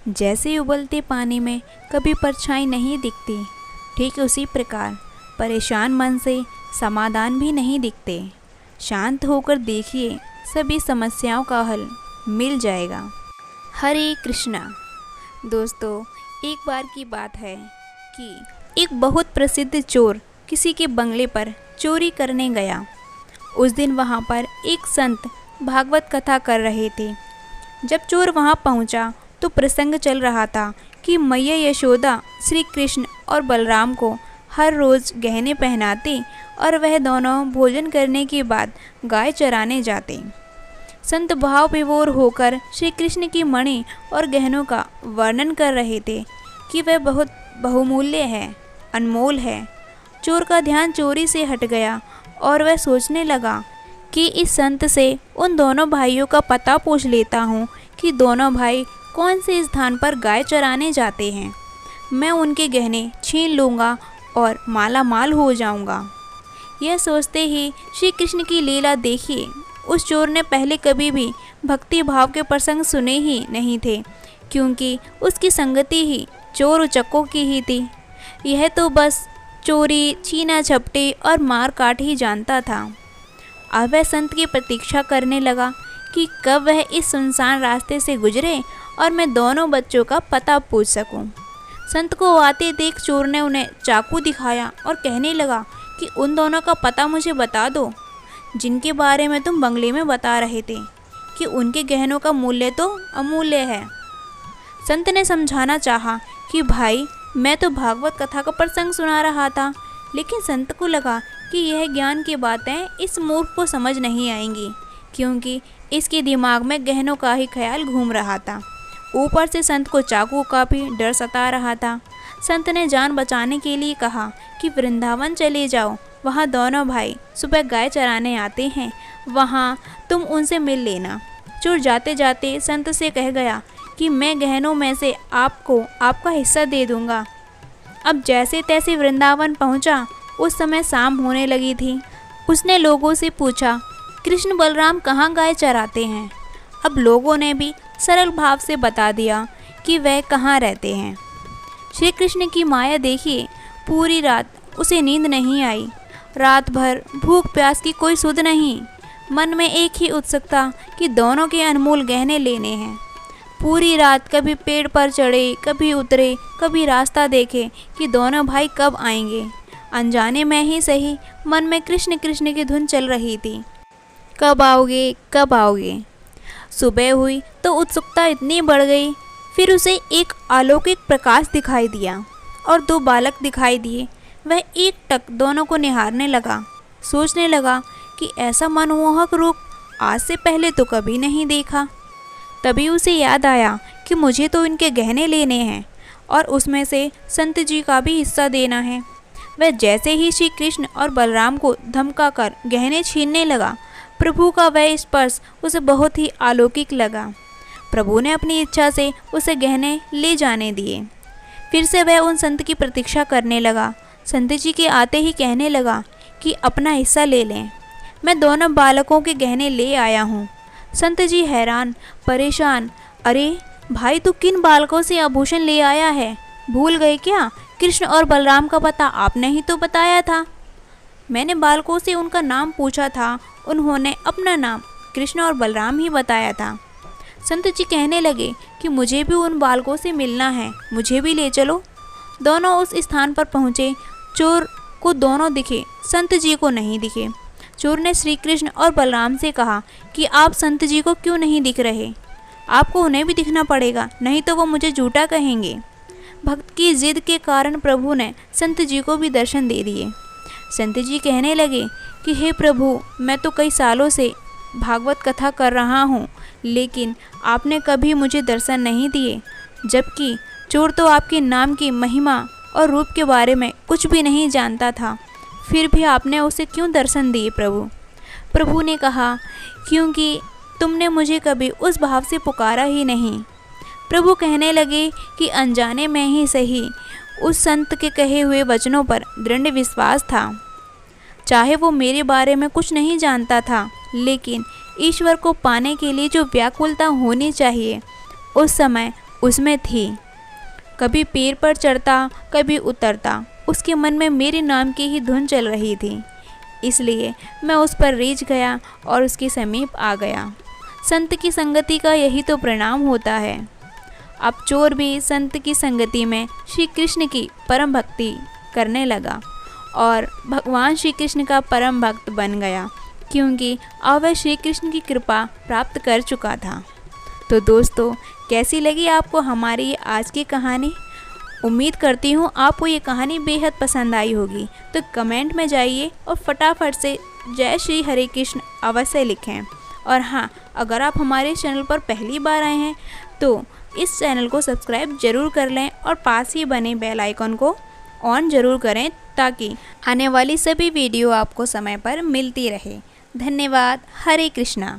जैसे उबलते पानी में कभी परछाई नहीं दिखती, ठीक उसी प्रकार परेशान मन से समाधान भी नहीं दिखते। शांत होकर देखिए, सभी समस्याओं का हल मिल जाएगा। हरे कृष्णा। दोस्तों, एक बार की बात है कि एक बहुत प्रसिद्ध चोर किसी के बंगले पर चोरी करने गया। उस दिन वहाँ पर एक संत भागवत कथा कर रहे थे। जब चोर वहाँ पहुँचा तो प्रसंग चल रहा था कि मैया यशोदा श्री कृष्ण और बलराम को हर रोज़ गहने पहनाते और वह दोनों भोजन करने के बाद गाय चराने जाते। संत भाव विभोर होकर श्री कृष्ण की मणि और गहनों का वर्णन कर रहे थे कि वह बहुत बहुमूल्य है, अनमोल है। चोर का ध्यान चोरी से हट गया और वह सोचने लगा कि इस संत से उन दोनों भाइयों का पता पूछ लेता हूँ कि दोनों भाई कौन से स्थान पर गाय चराने जाते हैं। मैं उनके गहने छीन लूँगा और माला माल हो जाऊँगा। यह सोचते ही श्री कृष्ण की लीला देखिए। उस चोर ने पहले कभी भी भक्ति भाव के प्रसंग सुने ही नहीं थे, क्योंकि उसकी संगति ही चोर उचक्कों की ही थी। यह तो बस चोरी, छीना झपटी और मार काट ही जानता था। अब वह संत की प्रतीक्षा करने लगा कि कब वह इस सुनसान रास्ते से गुजरे और मैं दोनों बच्चों का पता पूछ सकूं। संत को आते देख चोर ने उन्हें चाकू दिखाया और कहने लगा कि उन दोनों का पता मुझे बता दो, जिनके बारे में तुम बंगले में बता रहे थे कि उनके गहनों का मूल्य तो अमूल्य है। संत ने समझाना चाहा कि भाई, मैं तो भागवत कथा का प्रसंग सुना रहा था, लेकिन संत को लगा कि यह ज्ञान की बातें इस मूर्ख को समझ नहीं आएंगी, क्योंकि इसके दिमाग में गहनों का ही ख्याल घूम रहा था। ऊपर से संत को चाकू का भी डर सता रहा था। संत ने जान बचाने के लिए कहा कि वृंदावन चले जाओ, वहाँ दोनों भाई सुबह गाय चराने आते हैं, वहाँ तुम उनसे मिल लेना। चोर जाते जाते संत से कह गया कि मैं गहनों में से आपको आपका हिस्सा दे दूँगा। अब जैसे तैसे वृंदावन पहुँचा। उस समय शाम होने लगी थी। उसने लोगों से पूछा, कृष्ण बलराम कहाँ गाय चराते हैं? अब लोगों ने भी सरल भाव से बता दिया कि वह कहाँ रहते हैं। श्री कृष्ण की माया देखिए, पूरी रात उसे नींद नहीं आई। रात भर भूख प्यास की कोई सुध नहीं। मन में एक ही उत्सुकता कि दोनों के अनमोल गहने लेने हैं। पूरी रात कभी पेड़ पर चढ़े, कभी उतरे, कभी रास्ता देखे कि दोनों भाई कब आएंगे। अनजाने में ही सही, मन में कृष्ण कृष्ण की धुन चल रही थी। कब आओगे, कब आओगे। सुबह हुई तो उत्सुकता इतनी बढ़ गई। फिर उसे एक अलौकिक प्रकाश दिखाई दिया और दो बालक दिखाई दिए। वह एक टक दोनों को निहारने लगा। सोचने लगा कि ऐसा मनमोहक रूप आज से पहले तो कभी नहीं देखा। तभी उसे याद आया कि मुझे तो इनके गहने लेने हैं और उसमें से संत जी का भी हिस्सा देना है। वह जैसे ही श्री कृष्ण और बलराम को धमका कर गहने छीनने लगा, प्रभु का वह स्पर्श उसे बहुत ही अलौकिक लगा। प्रभु ने अपनी इच्छा से उसे गहने ले जाने दिए। फिर से वह उन संत की प्रतीक्षा करने लगा। संत जी के आते ही कहने लगा कि अपना हिस्सा ले लें, मैं दोनों बालकों के गहने ले आया हूँ। संत जी हैरान परेशान, अरे भाई, तू किन बालकों से आभूषण ले आया है? भूल गए क्या? कृष्ण और बलराम का पता आपने ही तो बताया था। मैंने बालकों से उनका नाम पूछा था, उन्होंने अपना नाम कृष्ण और बलराम ही बताया था। संत जी कहने लगे कि मुझे भी उन बालकों से मिलना है, मुझे भी ले चलो। दोनों उस स्थान पर पहुँचे। चोर को दोनों दिखे, संत जी को नहीं दिखे। चोर ने श्री कृष्ण और बलराम से कहा कि आप संत जी को क्यों नहीं दिख रहे? आपको उन्हें भी दिखना पड़ेगा, नहीं तो वो मुझे झूठा कहेंगे। भक्त की जिद के कारण प्रभु ने संत जी को भी दर्शन दे दिए। संत जी कहने लगे कि हे प्रभु, मैं तो कई सालों से भागवत कथा कर रहा हूँ, लेकिन आपने कभी मुझे दर्शन नहीं दिए। जबकि चोर तो आपके नाम की महिमा और रूप के बारे में कुछ भी नहीं जानता था, फिर भी आपने उसे क्यों दर्शन दिए प्रभु? प्रभु ने कहा, क्योंकि तुमने मुझे कभी उस भाव से पुकारा ही नहीं। प्रभु कहने लगे कि अनजाने में ही सही, उस संत के कहे हुए वचनों पर दृढ़ विश्वास था। चाहे वो मेरे बारे में कुछ नहीं जानता था, लेकिन ईश्वर को पाने के लिए जो व्याकुलता होनी चाहिए, उस समय उसमें थी। कभी पेड़ पर चढ़ता, कभी उतरता, उसके मन में मेरे नाम की ही धुन चल रही थी। इसलिए मैं उस पर रीझ गया और उसके समीप आ गया। संत की संगति का यही तो परिणाम होता है। अब चोर भी संत की संगति में श्री कृष्ण की परम भक्ति करने लगा और भगवान श्री कृष्ण का परम भक्त बन गया, क्योंकि अब वह श्री कृष्ण की कृपा प्राप्त कर चुका था। तो दोस्तों, कैसी लगी आपको हमारी ये आज की कहानी? उम्मीद करती हूँ आपको ये कहानी बेहद पसंद आई होगी। तो कमेंट में जाइए और फटाफट से जय श्री हरे कृष्ण अवश्य लिखें। और हाँ, अगर आप हमारे चैनल पर पहली बार आए हैं तो इस चैनल को सब्सक्राइब ज़रूर कर लें और पास ही बने बेल आइकन को ऑन ज़रूर करें, ताकि आने वाली सभी वीडियो आपको समय पर मिलती रहे। धन्यवाद। हरे कृष्णा।